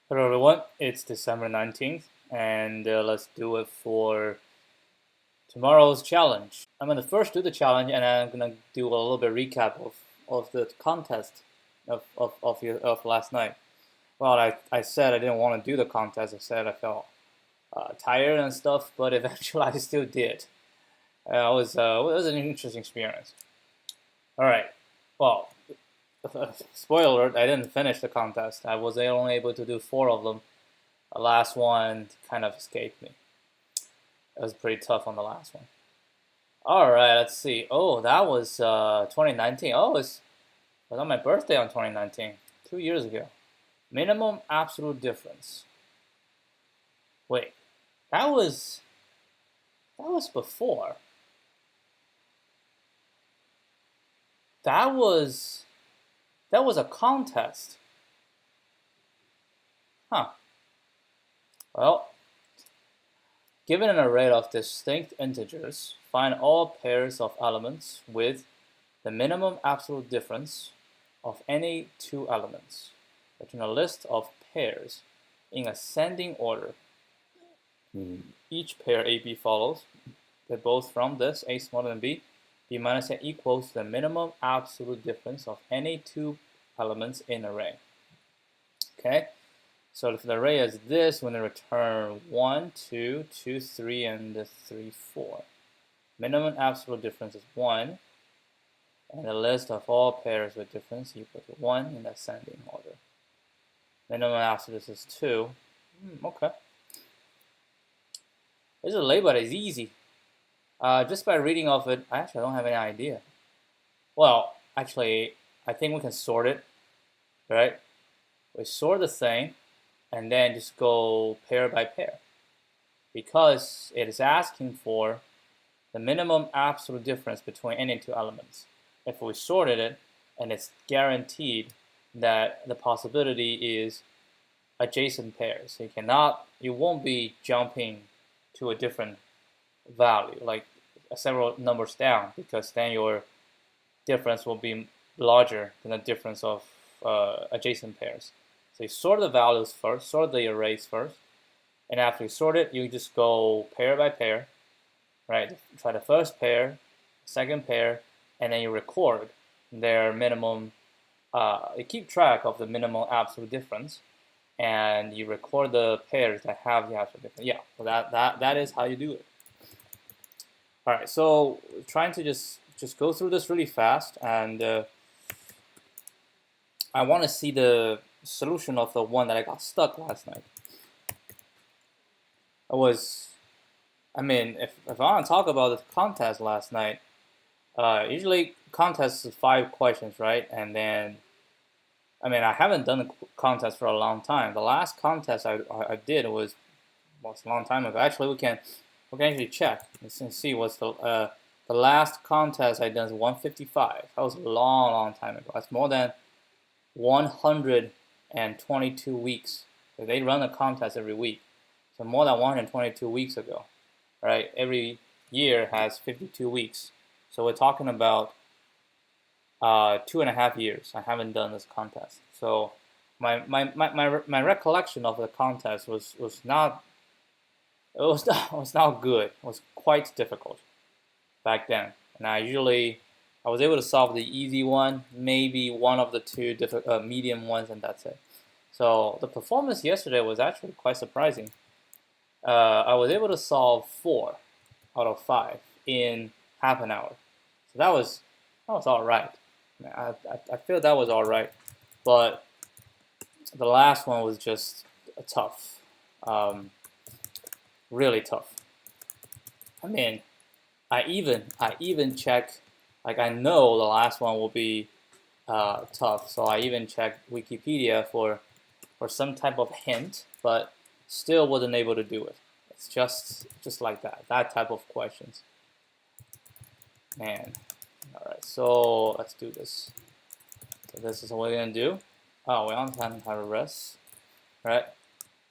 Hello everyone, it's December 19th and let's do it for tomorrow's challenge. I'm going to first do the challenge and I'm going to do a little bit recap of the contest of last night. Well, I said I didn't want to do the contest. I said I felt tired and stuff, but eventually I still did. It was an interesting experience. Alright, well, spoiler alert, I didn't finish the contest. I was only able to do 4 of them. The last one kind of escaped me. It was pretty tough on the last one. All right, let's see. Oh, that was 2019. Oh, it was on my birthday on 2019, 2 years ago. Minimum absolute difference. Wait, that was before. That was a contest. Huh. Well, given an array of distinct integers, find all pairs of elements with the minimum absolute difference of any 2 elements. Return a list of pairs in ascending order. Each pair AB follows. They're both from this, A smaller than B. B minus A equals the minimum absolute difference of any 2 elements in array. Okay? So if the array is this, we're going to return 1, 2, 2, 3, and 3, 4. Minimum absolute difference is 1, and the list of all pairs with difference equal to 1 in ascending order. Minimum absolute is 2. Okay. This is late, but it's easy. Just by reading off it, I don't have any idea. Well, actually, I think we can sort it, right? We sort the thing, and then just go pair by pair, because it is asking for the minimum absolute difference between any 2 elements. If we sorted it, and it's guaranteed that the possibility is adjacent pairs. You won't be jumping to a different value, like several numbers down, because then your difference will be larger than the difference of adjacent pairs. So you sort the values first, sort the arrays first, and after you sort it, you just go pair by pair, right? Try the first pair, second pair, and then you record their minimum. You keep track of the minimum absolute difference, and you record the pairs that have the absolute difference. Yeah, so that is how you do it. All right, so trying to just go through this really fast, and I want to see the solution of the one that I got stuck last night. If I want to talk about the contest last night, usually contests is 5 questions, right? And then, I haven't done a contest for a long time. The last contest I did was a long time ago. Actually, we can actually check and see what's the last contest I done is 155. That was a long time ago. That's more than 122 weeks. So they run a contest every week. So more than 122 weeks ago, right? Every year has 52 weeks. So we're talking about 2.5 years. I haven't done this contest. So my recollection of the contest was not good. It was quite difficult back then. And I was able to solve the easy one, maybe one of the 2 medium ones, and that's it. So the performance yesterday was actually quite surprising. I was able to solve 4 out of 5 in half an hour. So that was all right. I feel that was all right, but the last one was just tough, really tough. I even check. Like, I know the last one will be tough, so I even checked Wikipedia for some type of hint, but still wasn't able to do it. It's just like that type of questions. Man. All right, so let's do this. So this is what we're gonna do. Oh, we're on time and have a rest. All right.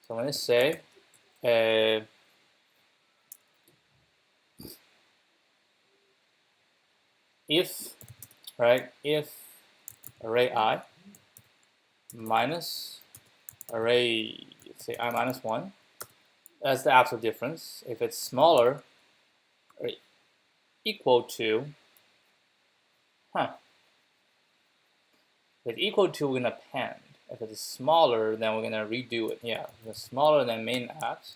So I'm gonna say if array I minus array, say I minus 1, that's the absolute difference. If it's smaller or equal to, if it's equal to, we're going to append. If it's smaller, then we're going to redo it. Yeah, if it's smaller than main apps,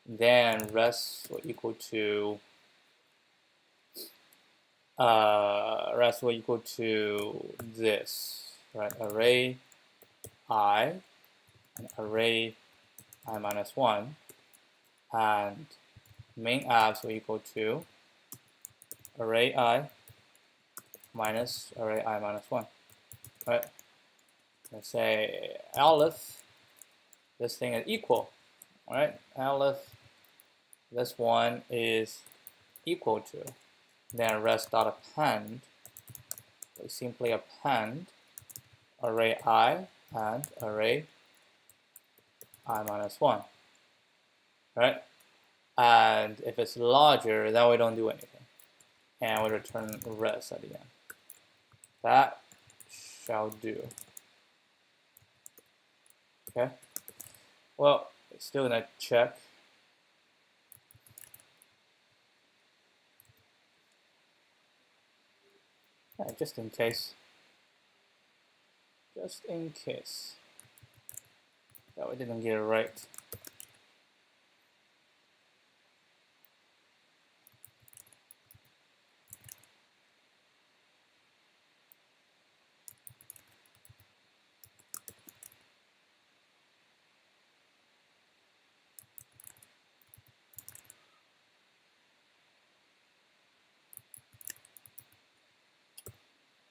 then rest will equal to this, right? Array I and array I minus 1, and main apps will equal to array I minus array I minus 1, right? Let's say aleph, this thing is equal, right? Aleph, this one is equal to, then rest dot append, we simply append array I and array I minus 1, right? And if it's larger, then we don't do anything, and we return rest at the end. That shall do. Okay. Well, it's still gonna check. Yeah, just in case. Just in case that we didn't get it right.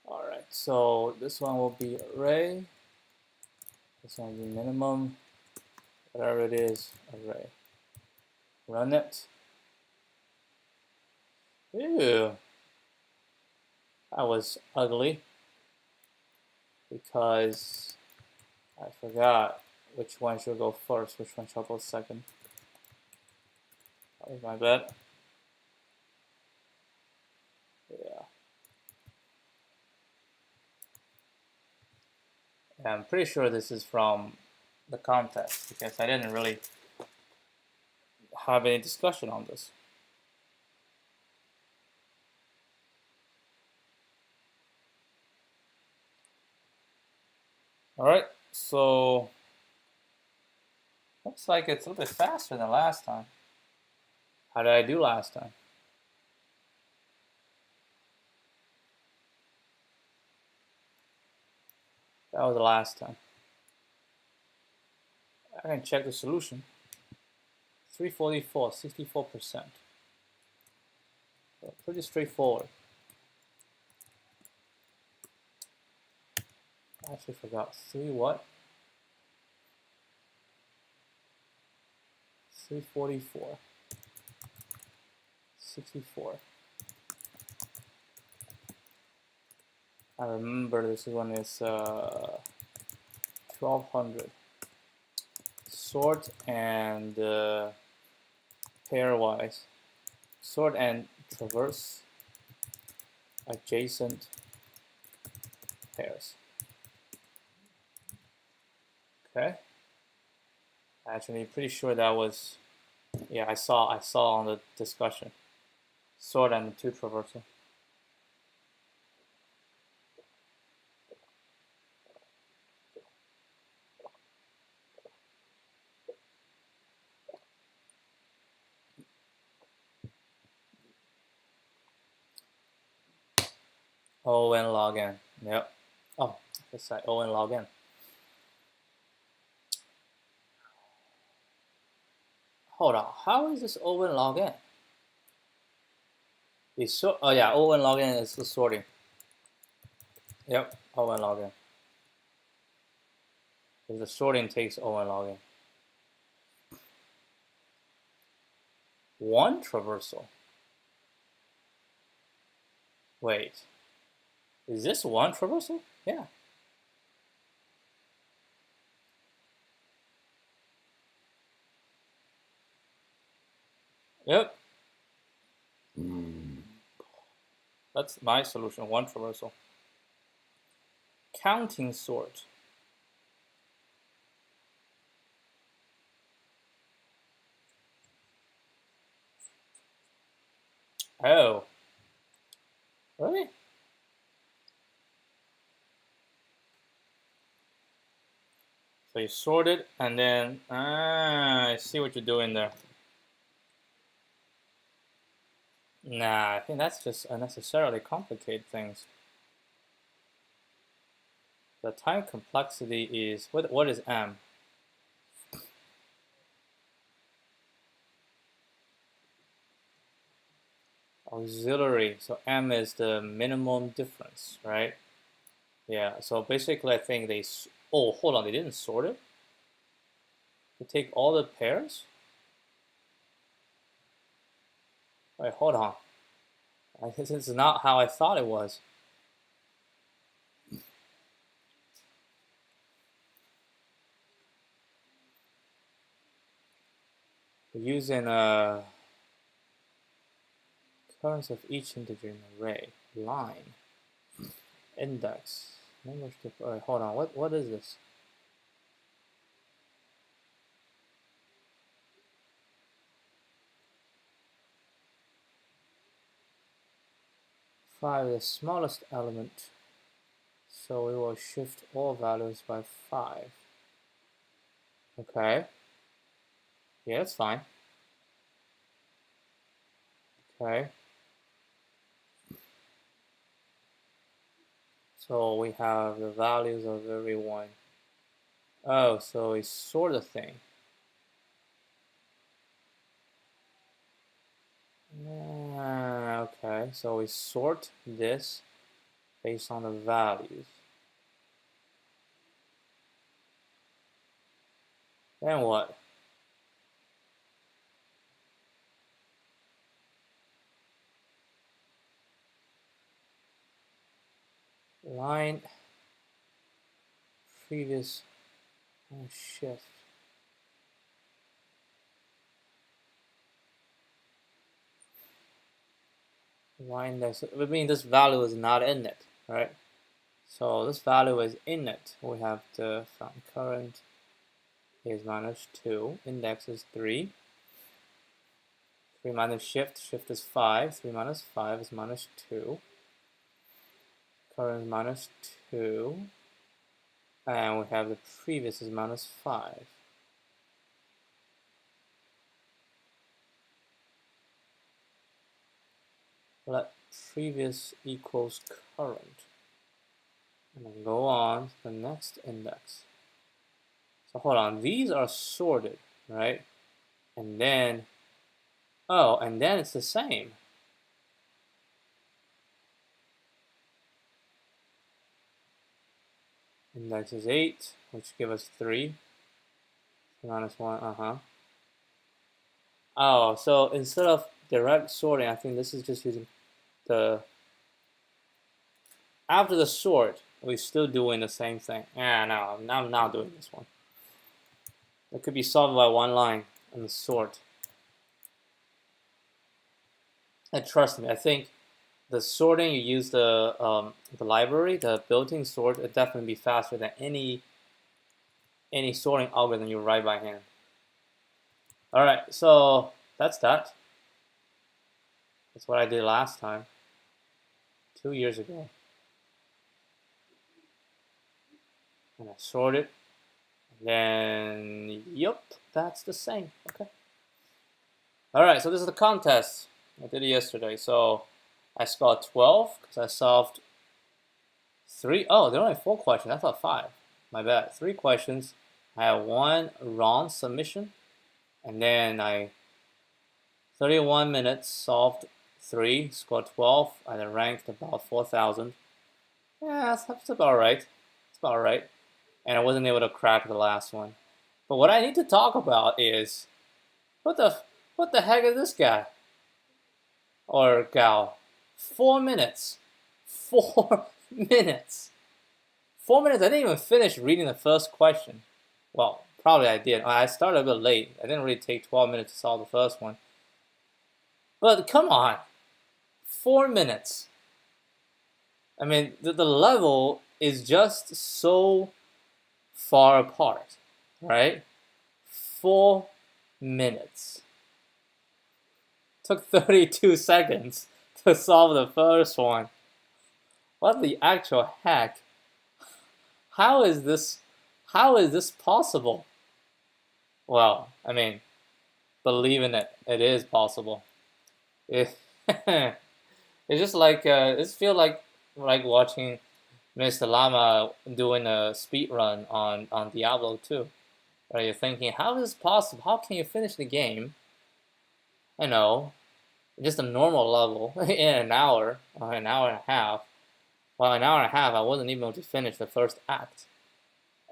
Alright, so this one will be array, this one will be minimum, whatever it is, array. Run it. Ew, that was ugly because I forgot which one should go first, which one shall go second. That was my bad. Yeah. I'm pretty sure this is from the contest because I didn't really have any discussion on this. Alright, so looks like it's a little bit faster than last time. How did I do last time? That was the last time. I can check the solution. 344, 64%. So pretty straightforward. I actually forgot. 3 what? 344. 64. I remember this one is 1200. Sort and pairwise. Sort and traverse adjacent pairs. Okay. Actually, pretty sure that was, yeah, I saw on the discussion. Sort and two traversal. O and log n. Yep. Oh, let's say O and log n. Hold on. How is this O and log n? Oh yeah, O and log n is the sorting. Yep, O and log n. Because the sorting takes O and log n. One traversal. Wait. Is this one traversal? Yeah. Yep. That's my solution, one traversal. Counting sort. Oh, really? So you sort it, and then I see what you're doing there. Nah, I think that's just unnecessarily complicate things. The time complexity is what is M? Auxiliary. So M is the minimum difference, right? Yeah. So basically, I think they. Oh, hold on. They didn't sort it. They take all the pairs. Wait, hold on. This is not how I thought it was. We're using occurrence of each integer in the array. Line. Index. Number to. Wait, hold on. What is this? 5 is the smallest element, so we will shift all values by 5. Okay. Yeah, that's fine. Okay. So we have the values of everyone. Oh, so we sort the thing. Okay, so we sort this based on the values. Then what? Line previous shift. Line this. I mean, this value is not in it, right? So this value is in it. We have the from current is minus 2, index is 3. 3 minus shift, shift is 5. 3 minus 5 is minus 2. Current is minus 2. And we have the previous is minus 5. Let previous equals current. And then go on to the next index. So hold on, these are sorted, right? And then, oh, and then it's the same. Index is 8, which give us 3. Minus 1, Oh, so instead of direct sorting, I think this is just using the, after the sort, we're still doing the same thing. No, I'm not doing this one. It could be solved by one line in the sort. And trust me, I think the sorting, you use the library, the built-in sort, it definitely be faster than any sorting algorithm you write by hand. All right, so that's that. That's what I did last time, 2 years ago. And I sorted. Then, yep, that's the same. Okay. All right, so this is the contest. I did it yesterday. So I scored 12 because I solved 3. Oh, there are only 4 questions. I thought 5. My bad. 3 questions. I had 1 wrong submission. And then 31 minutes, solved 3, scored 12. I then ranked about 4,000. Yeah, that's about right. It's about right. And I wasn't able to crack the last one. But what I need to talk about is what the heck is this guy or gal? 4 minutes. 4 minutes. 4 minutes. I didn't even finish reading the first question. Well, probably I did. I started a bit late. I didn't really take 12 minutes to solve the first one. But come on, 4 minutes. I mean, the level is just so far apart, right? 4 minutes. Took 32 seconds to solve the first one. What the actual heck? How is this possible? Well, I mean, believe in it. It is possible. It, it's just like it feel like watching Mr. Llama doing a speed run on Diablo 2. Where you're thinking, how is this possible? How can you finish the game? I know, just a normal level in an hour or an hour and a half. Well, an hour and a half, I wasn't even able to finish the first act.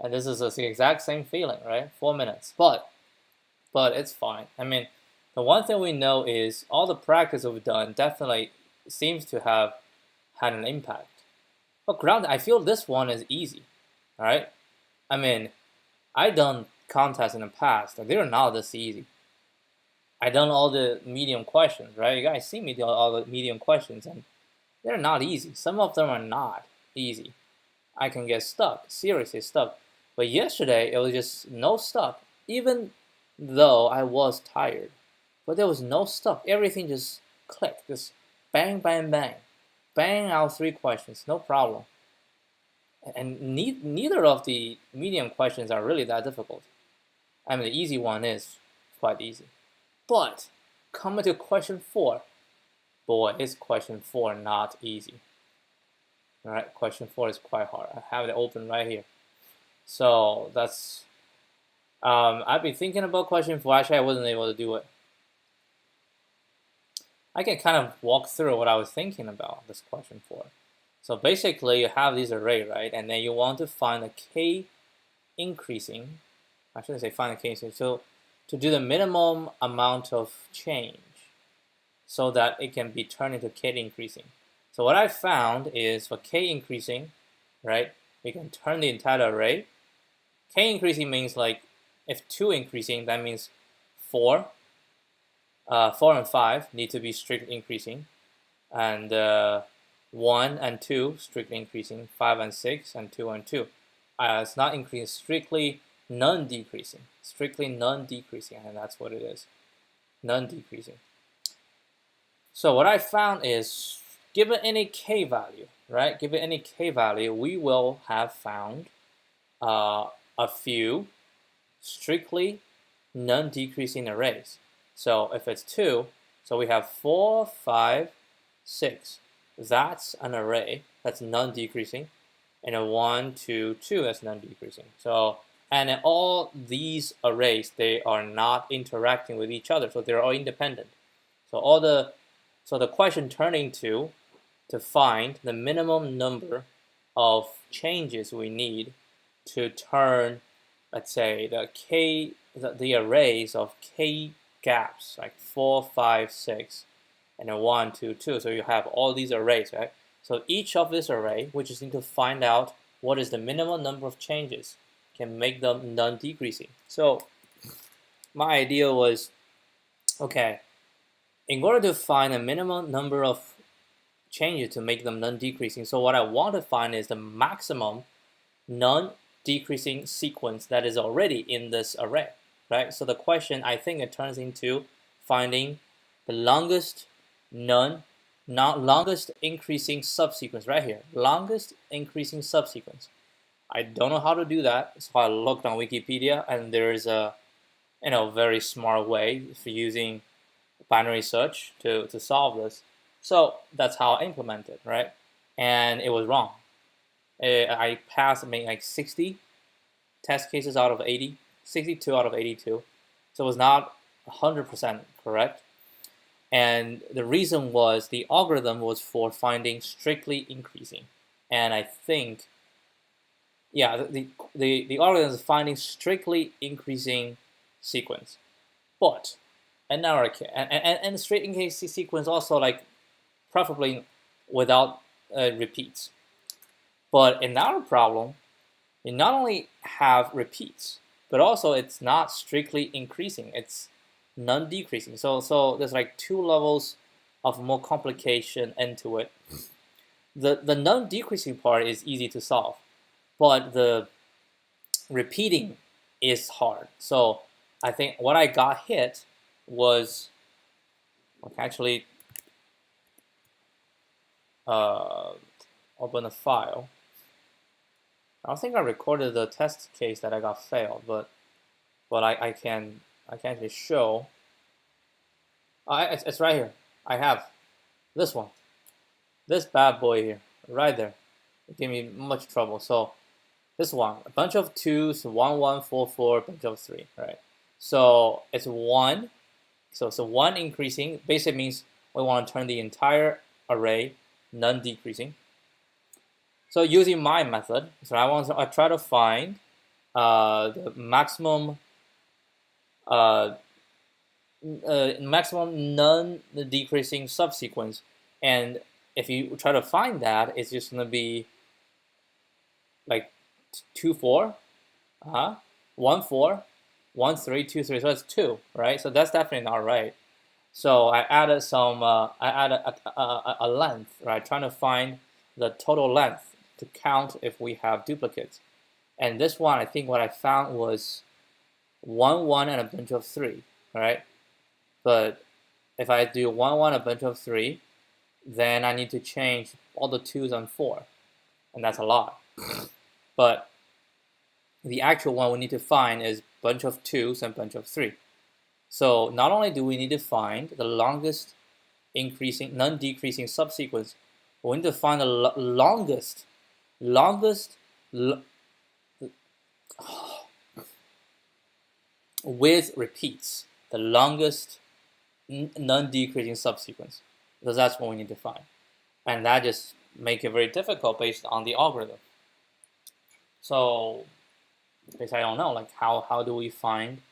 And this is the exact same feeling, right? 4 minutes. But it's fine. I mean, the one thing we know is all the practice we've done definitely seems to have had an impact. But grounded, I feel this one is easy, all right? I mean, I've done contests in the past, and they're not this easy. I done all the medium questions, right? You guys see me do all the medium questions, and they're not easy. Some of them are not easy. I can get stuck, seriously stuck. But yesterday, it was just no stuck, even though I was tired. But there was no stuck. Everything just clicked, just bang, bang, bang. Bang out 3 questions, no problem. And neither of the medium questions are really that difficult. I mean, the easy one is quite easy. But coming to question 4, boy, is question 4 not easy. All right, question 4 is quite hard. I have it open right here. So that's, I've been thinking about question 4. Actually, I wasn't able to do it. I can kind of walk through what I was thinking about this question 4. So basically, you have this array, right? And then you want to find the k increasing. I shouldn't say find the k increasing. So to do the minimum amount of change so that it can be turned into k increasing. So what I found is for k increasing, right? We can turn the entire array. K increasing means like if 2 increasing, that means 4. 4 and 5 need to be strictly increasing, and 1 and 2 strictly increasing, 5 and 6, and 2 and 2. It's not increasing, strictly non-decreasing, and that's what it is, non-decreasing. So what I found is, given any k value, right? Given any k value, we will have found a few strictly non-decreasing arrays. So if it's 2, so we have 4, 5, 6. That's an array that's non-decreasing, and a 1, 2, 2 that's non-decreasing. So, and in all these arrays, they are not interacting with each other, so they're all independent. So the question turned into to find the minimum number of changes we need to turn, let's say, the arrays of k gaps, like 4, 5, 6, and then 1, 2, 2. So you have all these arrays, right? So each of this array, we just need to find out what is the minimum number of changes, can make them non-decreasing. So my idea was, okay, in order to find a minimum number of changes to make them non-decreasing, so what I want to find is the maximum non-decreasing sequence that is already in this array. Right? So the question, I think it turns into finding the longest longest increasing subsequence right here. Longest increasing subsequence. I don't know how to do that, so I looked on Wikipedia, and there is a very smart way for using binary search to solve this. So that's how I implemented, right? And it was wrong. I passed maybe like 60 test cases out of 80. 62 out of 82, so it was not 100% correct. And the reason was the algorithm was for finding strictly increasing, and I think, yeah, the algorithm is finding strictly increasing sequence, but another and straight increasing sequence also, like preferably without repeats. But in our problem, we not only have repeats, but also it's not strictly increasing, it's non-decreasing. So there's like 2 levels of more complication into it. The non-decreasing part is easy to solve, but the repeating is hard. So I think what I got hit was we can actually open the file. I don't think I recorded the test case that I got failed, but I can actually show. It's right here. I have this one, this bad boy here, right there. It gave me much trouble. So this one, a bunch of 2s, 1, 1, 4, 4, bunch of 3, right? So it's 1. So it's a 1 increasing. Basically means we want to turn the entire array non-decreasing. So using my method, so I try to find the maximum maximum non-decreasing subsequence, and if you try to find that, it's just gonna be like 2, 4, 1, 4, 1, 3, 2, 3. So that's 2, right? So that's definitely not right. So I added some. I added a length, right? Trying to find the total length to count if we have duplicates. And this one, I think what I found was 1, 1, and a bunch of 3, right? But if I do 1, 1, a bunch of 3, then I need to change all the 2s and 4, and that's a lot. But the actual one we need to find is bunch of 2s and bunch of 3. So not only do we need to find the longest increasing, non-decreasing subsequence, we need to find the longest with repeats, the longest non-decreasing subsequence, because that's what we need to find. And that just makes it very difficult based on the algorithm. So basically I don't know, like how do we find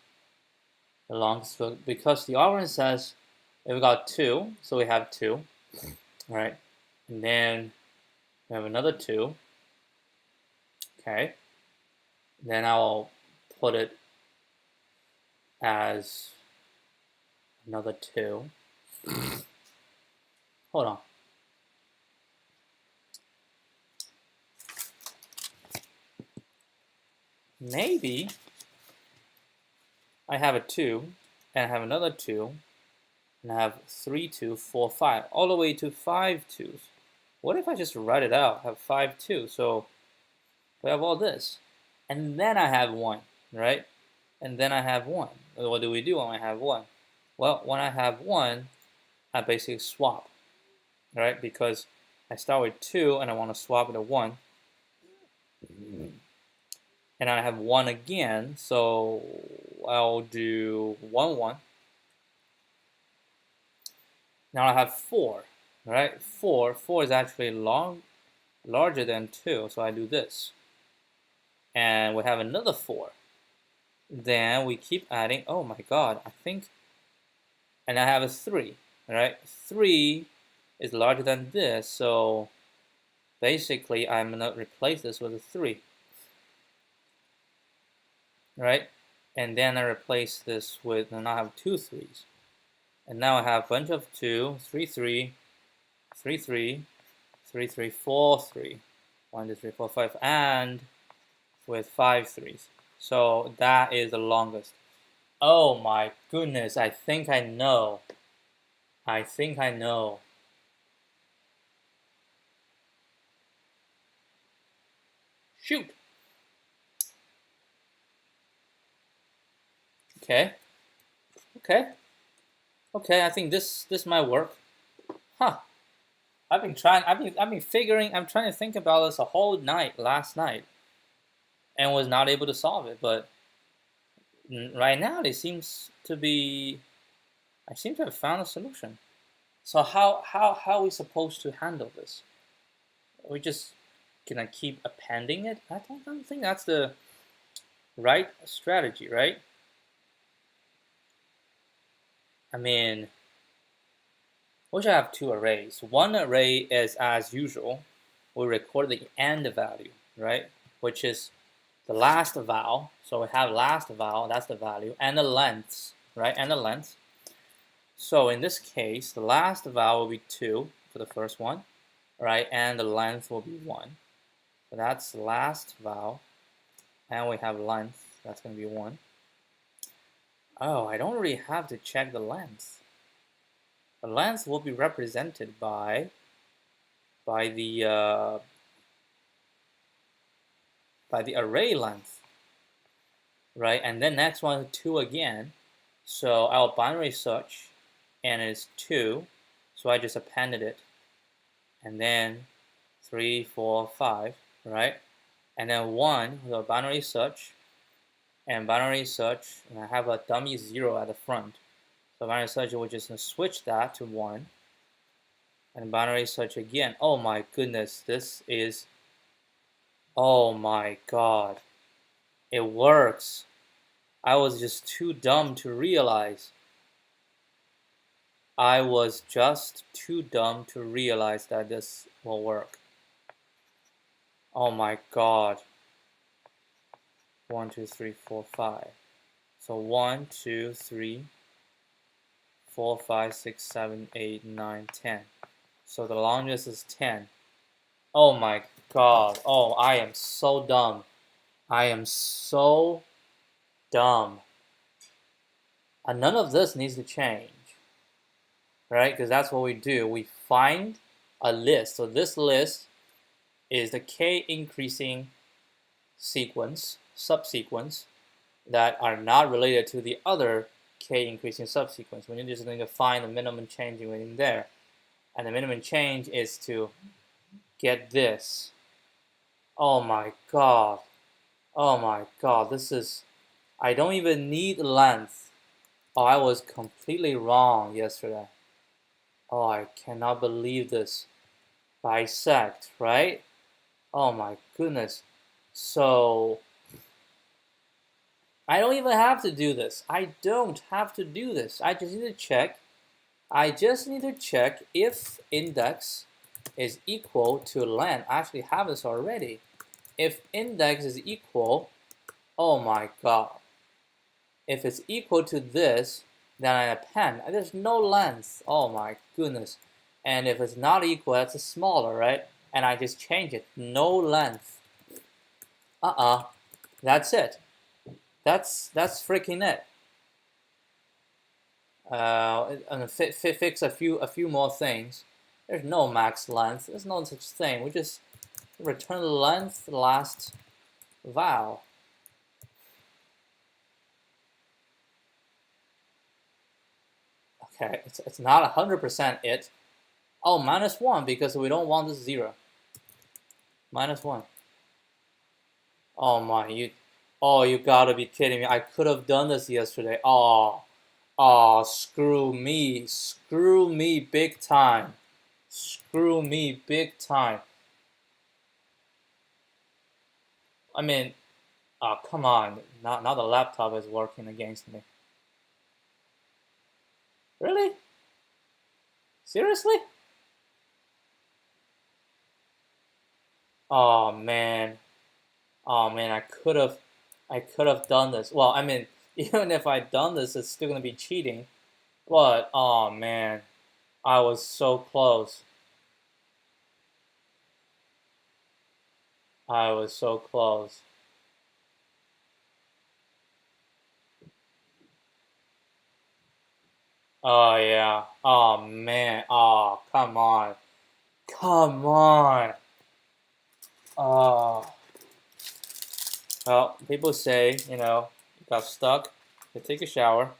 the longest, because the algorithm says if we got 2, so we have 2, right? And then we have another 2. Okay. Then I'll put it as another 2. Hold on. Maybe I have a 2, and I have another 2, and I have 3, 2, 4, 5, all the way to 5 2s. What if I just write it out? I have 5 2, so we have all this, and then I have 1, right? And then I have 1. What do we do when I have 1? Well, when I have 1, I basically swap, right? Because I start with 2 and I want to swap it to 1. And I have 1 again, so I'll do 1, 1. Now I have 4, right? 4 is actually larger than 2, so I do this. And we have another 4. Then we keep adding. Oh my god, I think. And I have a 3, right? 3 is larger than this, so basically I'm gonna replace this with a 3, right? And then I replace this with, and I have 2 3s. And now I have a bunch of 2, 3, 3, 3, 3, 3, 3, 4, 3, 1, 2, 3, 4, 5, and with 5 3s. So that is the longest. Oh my goodness, I think I know. I think I know. Shoot. Okay. Okay, I think this might work. Huh. I've been trying I'm trying to think about this a whole night last night and was not able to solve it, but right now it seems to be, I seem to have found a solution. So how are we supposed to handle this? We just gonna keep appending it? I don't think that's the right strategy, right? I mean, we should have 2 arrays. One array is, as usual, we record the end value, right? Which is the last vowel. So we have last vowel, that's the value, and the lengths, right? And the length. So in this case, the last vowel will be 2 for the first one, right? And the length will be 1. So that's the last vowel, and we have length, that's going to be 1. Oh, I don't really have to check the length. The length will be represented by the array length, right? And then next one is 2 again. So our binary search and it's 2, so I just appended it. And then 3, 4, 5, right? And then 1, the binary search, and binary search, and I have a dummy 0 at the front. So binary search, we'll just switch that to 1. And binary search again. Oh my goodness, this is, oh my god. It works. I was just too dumb to realize. I was just too dumb to realize that this will work. Oh my god. 1, 2, 3, 4, 5. So 1, 2, 3, 4, 5, 6, 7, 8, 9, 10. So the longest is 10. Oh my god. Oh, I am so dumb. I am so dumb. And none of this needs to change, right? Because that's what we do. We find a list. So this list is the k increasing sequence, subsequence, that are not related to the other k increasing subsequence. We're just going to find the minimum change within there. And the minimum change is to get this. Oh my god. Oh my god. This is, I don't even need length. Oh, I was completely wrong yesterday. Oh, I cannot believe this. Bisect, right? Oh my goodness. So, I don't even have to do this. I don't have to do this. I just need to check. I just need to check if index is equal to length. I actually have this already. If index is equal, oh my god. If it's equal to this, then I append. There's no length. Oh my goodness. And if it's not equal, that's a smaller, right? And I just change it. No length. That's it. That's freaking it. And fix a few more things. There's no max length. There's no such thing. We just return the length last vowel. Okay, it's not 100% it. Oh, -1 because we don't want this 0. -1. Oh my, you gotta be kidding me. I could have done this yesterday. Oh, screw me big time. Screw me big time. I mean, oh, come on. Now the laptop is working against me. Really? Seriously? Oh man. Oh man, I could have done this. Well, I mean, even if I'd done this, it's still gonna be cheating. But oh man, I was so close. I was so close. Oh yeah. Oh man. Oh, come on. Come on. Oh. Well, people say, you got stuck. You take a shower.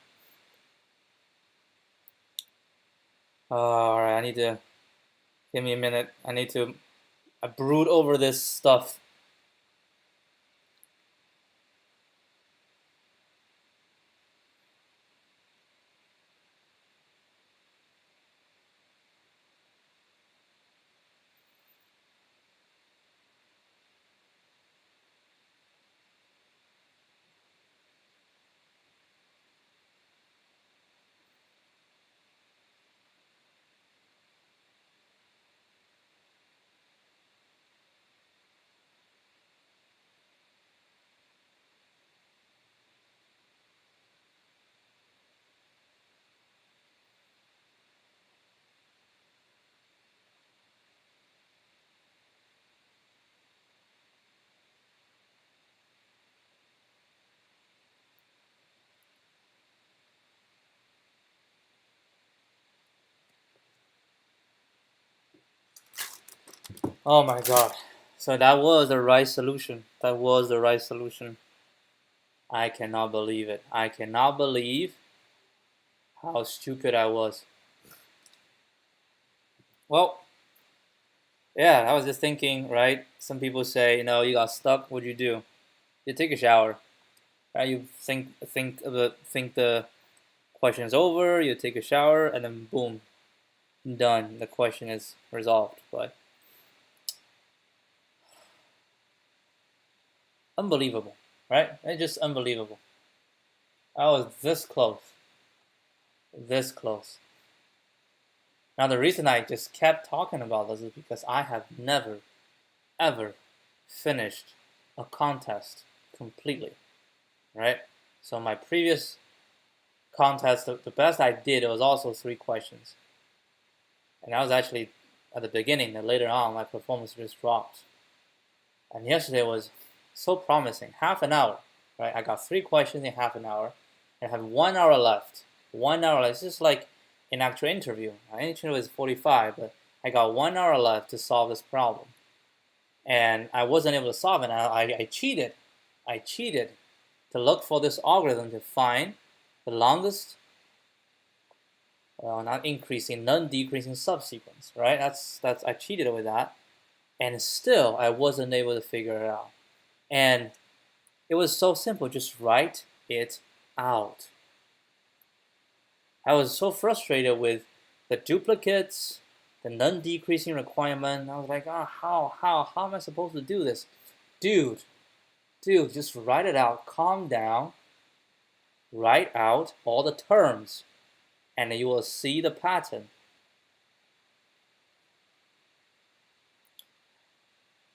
All right, I need to give me a minute. I need to brood over this stuff. Oh my god. So that was the right solution. That was the right solution. I cannot believe it. I cannot believe how stupid I was. Well, yeah, I was just thinking, right? Some people say, you got stuck. What'd you do? You take a shower. Right? You think the question is over. You take a shower, and then boom, done. The question is resolved. But unbelievable, right? It's just unbelievable. I was this close. This close. Now, the reason I just kept talking about this is because I have never, ever finished a contest completely, right? So my previous contest, the best I did, it was also 3 questions. And that was actually at the beginning, and later on, my performance just dropped. And yesterday was so promising, half an hour, right? I got 3 questions in half an hour, and I have 1 hour left. 1 hour left. It's just like an actual interview. My interview was 45, but I got 1 hour left to solve this problem. And I wasn't able to solve it. I cheated. I cheated to look for this algorithm to find the longest, not increasing, non-decreasing subsequence, right? That's I cheated with that, and still I wasn't able to figure it out. And it was so simple, just write it out. I was so frustrated with the duplicates, the non-decreasing requirement. I was like, how am I supposed to do this? Dude, just write it out, calm down, write out all the terms, and you will see the pattern.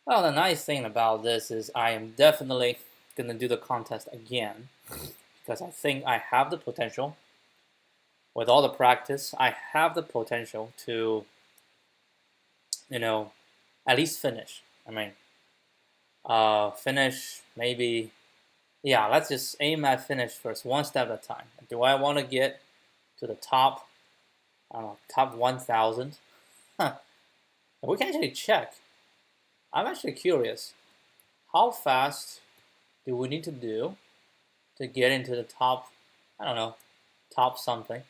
Well, the nice thing about this is I am definitely going to do the contest again because I think I have the potential. With all the practice, I have the potential to, at least finish. I mean, finish maybe, yeah, let's just aim at finish first, one step at a time. Do I want to get to the top, top 1,000? We can actually check. I'm actually curious. How fast do we need to do to get into the top, I don't know, top something?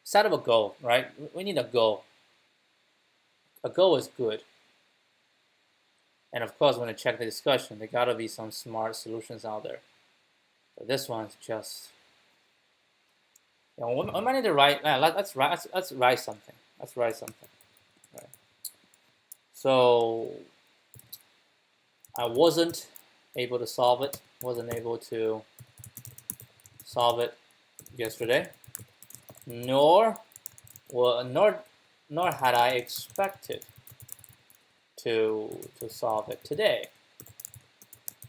Set up a goal, right? We need a goal. A goal is good. And of course, when I check the discussion, there gotta be some smart solutions out there. But this one's just, we might need to write. Let's write something. Let's write something. Right. So I wasn't able to solve it. Wasn't able to solve it yesterday. Nor had I expected to solve it today.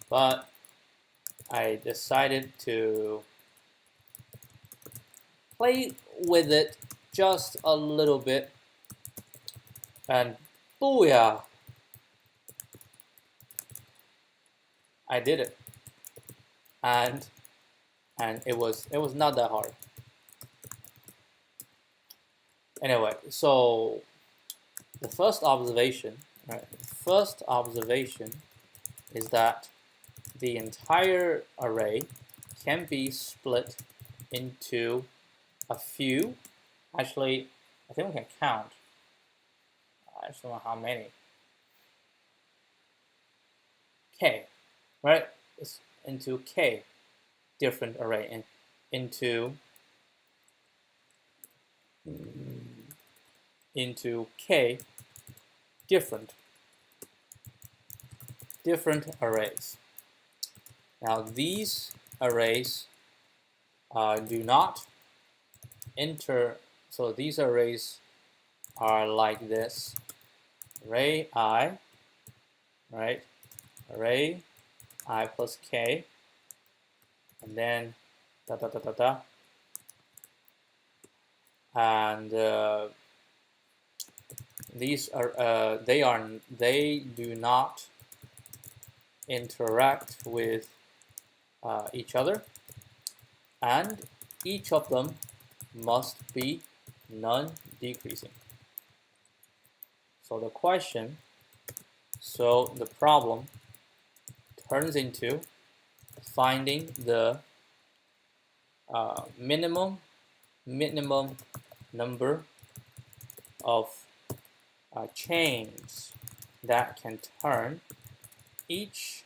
But I decided to play with it just a little bit, and booyah! I did it, and it was not that hard. Anyway, so the first observation, right? The first observation is that the entire array can be split into a few. Actually, I think we can count. I just don't know how many. K, right? It's into K different array, and into K different arrays. Now these arrays do not enter, so these arrays are like this. Array I, right? Array I plus K, and then da da da da da. And these are they do not interact with each other, and each of them must be non-decreasing. So the question, so the problem turns into finding the minimum number of chains that can turn each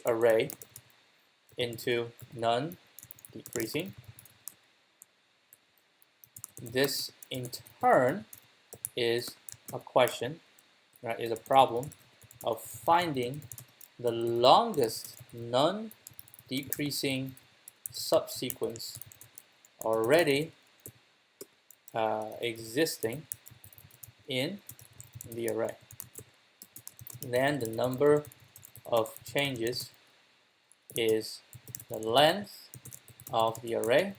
array into non-decreasing. This in turn is a question, right? Is a problem of finding the longest non-decreasing subsequence already existing in the array. Then the number of changes is the length of the array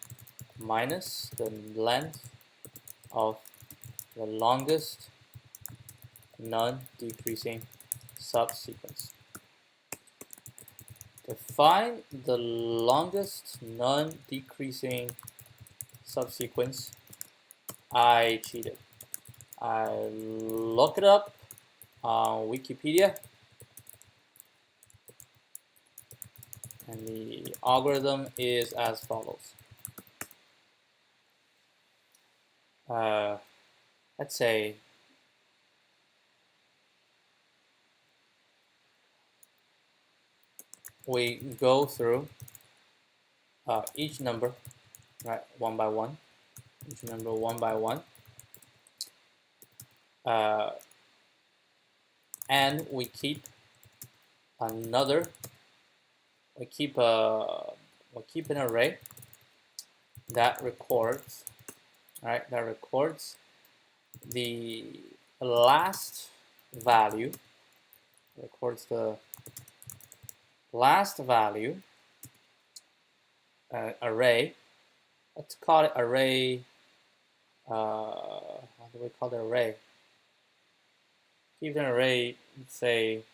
minus the length of the longest non-decreasing subsequence. To find the longest non-decreasing subsequence, I cheated. I look it up on Wikipedia, and the algorithm is as follows. Let's say we go through each number, right, one by one, each number one by one, and we keep another, we keep an array that records, right, that records the last value, records the last value array. Let's call it array. How do we call the array? Keep an array, say